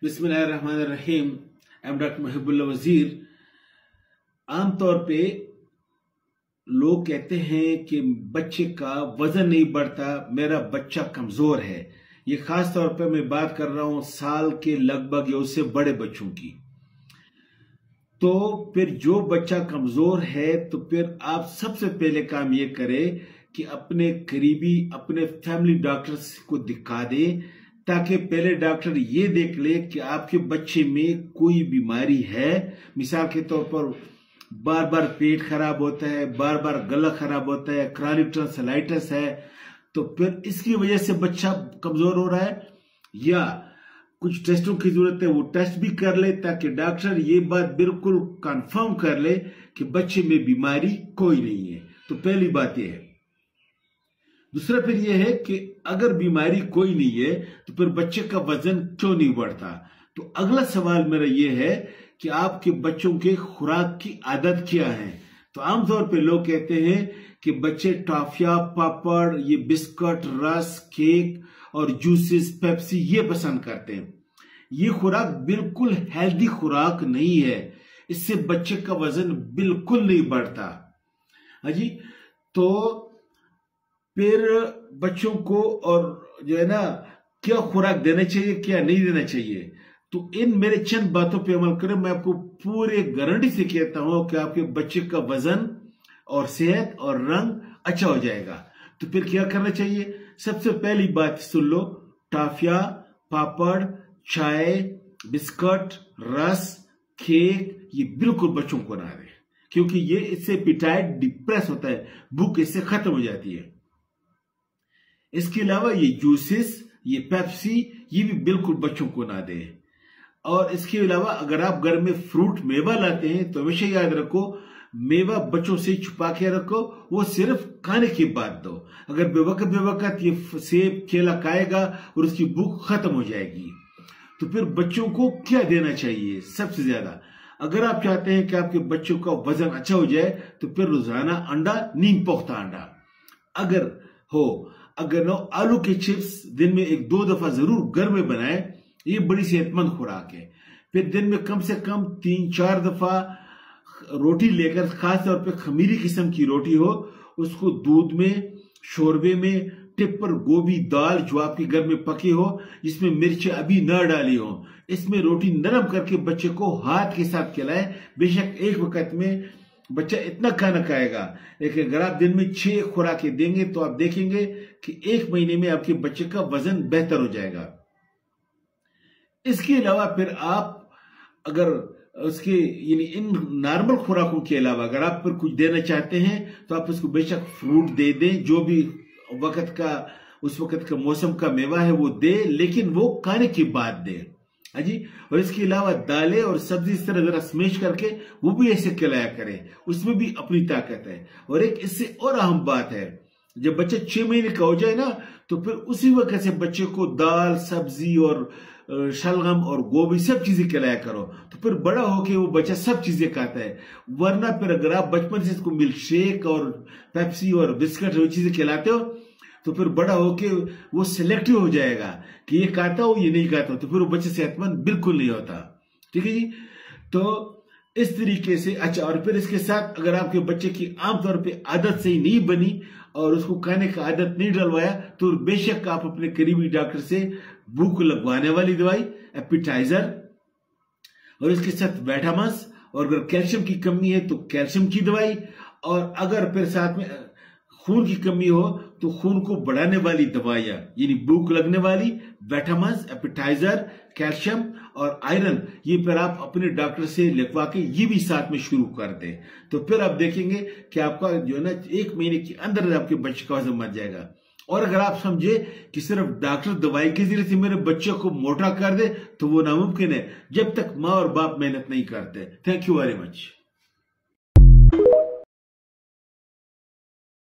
बिस्मिल्लाहिर्रहमानिर्रहीम। I am doctor Muhibullah वजीर। आमतौर पे लोग कहते हैं कि बच्चे का वजन नहीं बढ़ता, मेरा बच्चा कमजोर है। ये खास तौर पे मैं बात कर रहा हूं साल के लगभग या उससे बड़े बच्चों की। तो फिर जो बच्चा कमजोर है तो फिर आप सबसे पहले काम ये करें कि अपने करीबी अपने फैमिली डॉक्टर को दिखा दे, ताकि पहले डॉक्टर ये देख ले कि आपके बच्चे में कोई बीमारी है। मिसाल के तौर पर बार बार पेट खराब होता है, बार बार गला खराब होता है, क्रॉनिक टॉन्सिलाइटिस है, तो फिर इसकी वजह से बच्चा कमजोर हो रहा है, या कुछ टेस्टों की जरूरत है, वो टेस्ट भी कर ले ताकि डॉक्टर ये बात बिल्कुल कंफर्म कर ले कि बच्चे में बीमारी कोई नहीं है। तो पहली बात यह है। दूसरा फिर यह है कि अगर बीमारी कोई नहीं है तो फिर बच्चे का वजन क्यों नहीं बढ़ता। तो अगला सवाल मेरा यह है कि आपके बच्चों के खुराक की आदत क्या है। तो आमतौर पे लोग कहते हैं कि बच्चे टॉफिया, पापड़, ये बिस्कुट, रस, केक और जूसेस, पेप्सी ये पसंद करते हैं। ये खुराक बिल्कुल हेल्दी खुराक नहीं है, इससे बच्चे का वजन बिल्कुल नहीं बढ़ता। हाँ जी, तो फिर बच्चों को और जो है ना क्या खुराक देना चाहिए, क्या नहीं देना चाहिए, तो इन मेरे चंद बातों पे अमल करें। मैं आपको पूरे गारंटी से कहता हूं कि आपके बच्चे का वजन और सेहत और रंग अच्छा हो जाएगा। तो फिर क्या करना चाहिए? सबसे पहली बात सुन लो, टॉफिया, पापड़, चाय, बिस्कुट, रस, केक ये बिल्कुल बच्चों को ना दें, क्योंकि ये इससे एपेटाइट डिप्रेस होता है, भूख इससे खत्म हो जाती है। इसके अलावा ये जूसेस, ये पेप्सी ये भी बिल्कुल बच्चों को ना दें। और इसके अलावा अगर आप घर में फ्रूट मेवा लाते हैं तो हमेशा याद रखो, मेवा बच्चों से छुपा के रखो, वो सिर्फ खाने के बाद दो। अगर बेवकत ये सेब केला खाएगा और उसकी भूख खत्म हो जाएगी। तो फिर बच्चों को क्या देना चाहिए? सबसे ज्यादा अगर आप चाहते हैं कि आपके बच्चों का वजन अच्छा हो जाए तो फिर रोजाना अंडा, नीम पुख्ता अंडा अगर हो, अगर आलू के चिप्स दिन में 1-2 दफा जरूर घर में बनाए, ये बड़ी सेहतमंद खुराक है। फिर दिन में कम से कम 3-4 दफा रोटी लेकर, खासतौर पे खमीरी किस्म की रोटी हो, उसको दूध में, शोरबे में, टिप पर गोभी दाल जो आपके घर में पकी हो, जिसमें मिर्च अभी न डाली हो, इसमें रोटी नरम करके बच्चे को हाथ के साथ खिलाएं। बेशक एक वक्त में बच्चा इतना खाना खाएगा, लेकिन अगर आप दिन में 6 खुराकें देंगे तो आप देखेंगे कि 1 महीने में आपके बच्चे का वजन बेहतर हो जाएगा। इसके अलावा फिर आप अगर उसके यानी इन नॉर्मल खुराकों के अलावा अगर आप फिर कुछ देना चाहते हैं तो आप उसको बेशक फ्रूट दे दें, जो भी उस वक्त का मौसम का मेवा है वो दे, लेकिन वो खाने के बाद दे। हाँ जी, और इसके अलावा दालें और सब्जी इस तरह जरा स्मेश करके वो भी ऐसे खिलाया करें, उसमें भी अपनी ताकत है। और एक इससे और अहम बात है, जब बच्चा 6 महीने का हो जाए ना तो फिर उसी वक्त से बच्चे को दाल, सब्जी और शलगम और गोभी सब चीजें खिलाया करो, तो फिर बड़ा होके वो बच्चा सब चीजें खाता है। वरना फिर अगर आप बचपन से इसको मिल्क शेक और पेप्सी और बिस्किट वो चीजें खिलाते हो तो फिर बड़ा होके वो सिलेक्टिव हो जाएगा कि ये खाता हो ये नहीं खाता हो, तो फिर वो बच्चे सेहतमंद बिल्कुल नहीं होता। ठीक है जी, तो इस तरीके से अच्छा। और फिर इसके साथ अगर आपके बच्चे की आमतौर पे आदत सही नहीं बनी और उसको खाने का आदत नहीं डलवाया तो बेशक आप अपने करीबी डॉक्टर से भूख लगवाने वाली दवाई, एपिटाइजर, और इसके साथ विटामिन्स, और अगर कैल्शियम की कमी है तो कैल्शियम की दवाई, और अगर फिर साथ में खून की कमी हो तो खून को बढ़ाने वाली दवाइयां, यानी भूख लगने वाली, विटामिन्स, एपिटाइजर, कैल्शियम और आयरन, ये फिर आप अपने डॉक्टर से लिखवा के ये भी साथ में शुरू कर दें। तो फिर आप देखेंगे कि आपका जो है ना 1 महीने के अंदर आपके बच्चे का वजन बढ़ जाएगा। और अगर आप समझे कि सिर्फ डॉक्टर दवाई के जरिए से मेरे बच्चे को मोटा कर दे तो वो नामुमकिन है, जब तक माँ और बाप मेहनत नहीं करते। Thank you very much.